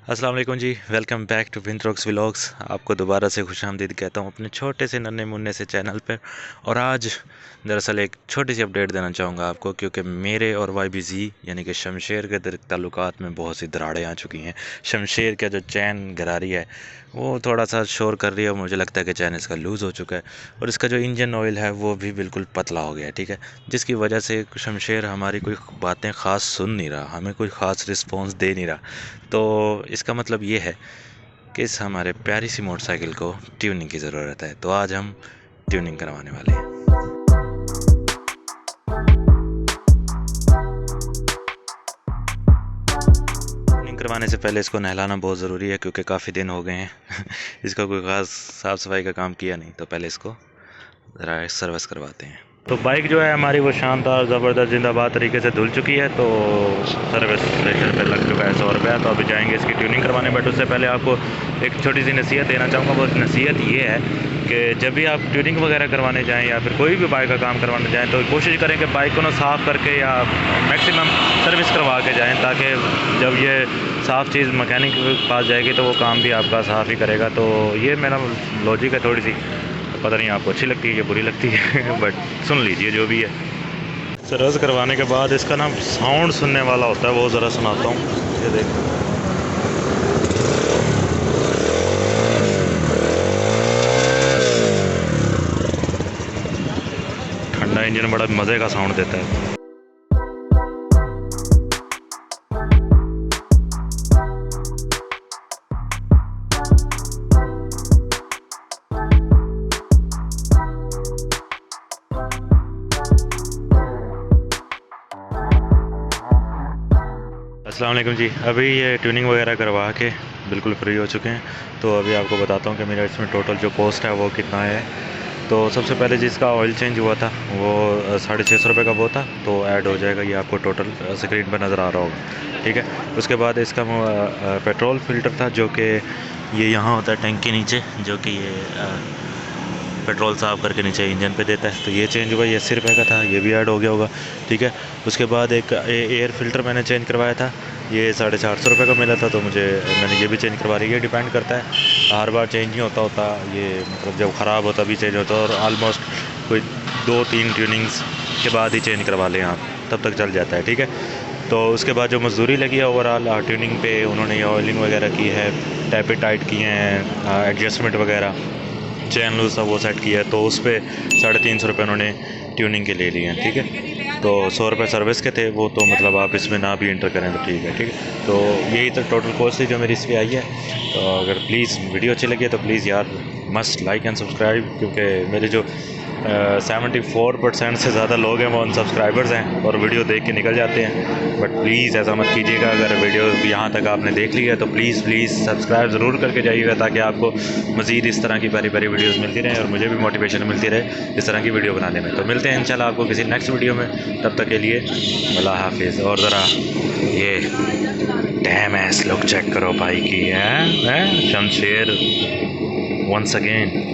अस्सलाम वालेकुम जी, welcome back to Bhintrox vlogs. आपको दोबारा से खुशामदीद कहता हूँ अपने छोटे से नन्हे मुन्ने से चैनल पर। और आज दरअसल एक छोटी सी अपडेट देना चाहूँगा आपको, क्योंकि मेरे और YBZ यानी कि शमशेर के ताल्लुकात में बहुत सी दरारें आ चुकी हैं। शमशेर का जो चैन गरारी है वो थोड़ा सा शोर कर रही है, मुझे लगता है कि चैन इसका लूज़ हो चुका है। और इसका जो इंजन ऑयल है वो भी बिल्कुल पतला हो गया है, ठीक है, जिसकी वजह से शमशेर हमारी कोई बातें ख़ास सुन नहीं रहा, हमें कोई ख़ास रिस्पॉन्स दे नहीं रहा। तो इसका मतलब ये है कि इस हमारे प्यारी सी मोटरसाइकिल को ट्यूनिंग की ज़रूरत है। तो आज हम ट्यूनिंग करवाने वाले हैं। ट्यूनिंग करवाने से पहले इसको नहलाना बहुत ज़रूरी है, क्योंकि काफ़ी दिन हो गए हैं इसका कोई ख़ास साफ़ सफाई का काम किया नहीं। तो पहले इसको ज़रा सर्विस करवाते हैं। तो बाइक जो है हमारी वो शानदार ज़बरदस्त जिंदाबाद तरीके से धुल चुकी है। तो सर्विस स्टेशन पे लग चुका है 100 रुपया। तो अभी जाएंगे इसकी ट्यूनिंग करवाने। बट उससे पहले आपको एक छोटी सी नसीहत देना चाहूँगा। वो नसीहत ये है कि जब भी आप ट्यूनिंग वगैरह करवाने जाएं या फिर कोई भी बाइक का काम करवाने जाएं, तो कोशिश करें कि बाइक को ना साफ़ करके या मैक्सिमम सर्विस करवा के जाएँ, ताकि जब ये साफ़ चीज़ मैकेनिक के पास जाएगी तो वो काम भी आपका साफ़ ही करेगा। तो ये मेरा लॉजिक है थोड़ी सी, पता नहीं आपको अच्छी लगती है या बुरी लगती है बट सुन लीजिए जो भी है। सर्विस करवाने के बाद इसका ना साउंड सुनने वाला होता है, वो ज़रा सुनाता हूँ। ये देखो, ठंडा इंजन बड़ा मज़े का साउंड देता है। अस्सलाम वालेकुम जी, अभी ये ट्यूनिंग वगैरह करवा के बिल्कुल फ्री हो चुके हैं। तो अभी आपको बताता हूँ कि मेरा इसमें टोटल जो कॉस्ट है वो कितना है। तो सबसे पहले जिसका ऑयल चेंज हुआ था वो 650 रुपये का वो था, तो ऐड हो जाएगा, ये आपको टोटल स्क्रीन पर नज़र आ रहा होगा, ठीक है। उसके बाद इसका पेट्रोल फिल्टर था, जो कि ये यहाँ होता है टैंक के नीचे, जो कि ये पेट्रोल साफ़ करके नीचे इंजन पे देता है। तो ये चेंज हुआ, ये 80 रुपये का था, ये भी ऐड हो गया होगा, ठीक है। उसके बाद एक एयर फ़िल्टर मैंने चेंज करवाया था, ये 450 रुपये का मिला था, तो मैंने ये भी चेंज करवा रही है। डिपेंड करता है, हर बार चेंज नहीं होता ये मतलब जब ख़राब होता भी चेंज होता है। और आलमोस्ट कोई 2-3 ट्यूनिंग्स के बाद ही चेंज करवा लें आप, तब तक चल जाता है, ठीक है। तो उसके बाद जो मजदूरी लगी है ओवरऑल ट्यूनिंग पे, उन्होंने ऑयलिंग वगैरह की है, टैपे टाइट किए हैं, एडजस्टमेंट वगैरह, चैन लूज था वो सेट किया है। तो उस पर 350 रुपये उन्होंने ट्यूनिंग के ले लिए हैं, ठीक है। तो 100 रुपये सर्विस के थे वो, तो मतलब आप इसमें ना भी इंटर करें तो ठीक है, ठीक है। तो यही तो टोटल कॉस्ट थी जो मेरी इस पर आई है। तो अगर प्लीज़ वीडियो अच्छी लगी है तो प्लीज़ यार मस्ट लाइक एंड सब्सक्राइब, क्योंकि मेरे जो 74% से ज़्यादा लोग हैं वो अनसब्सक्राइबर्स हैं और वीडियो देख के निकल जाते हैं। बट प्लीज़ ऐसा मत कीजिएगा। अगर वीडियो यहाँ तक आपने देख ली है तो प्लीज़ सब्सक्राइब ज़रूर करके जाइएगा, ताकि आपको मज़ीद इस तरह की प्यारी वीडियोस मिलती रहें और मुझे भी मोटिवेशन मिलती रहे इस तरह की वीडियो बनाने में। तो मिलते हैं इंशाल्लाह आपको किसी नेक्स्ट वीडियो में, तब तक के लिए अल्लाह हाफिज़। और ज़रा ये डैम एस लुक चेक करो भाई की है शमशेर वंस अगेन।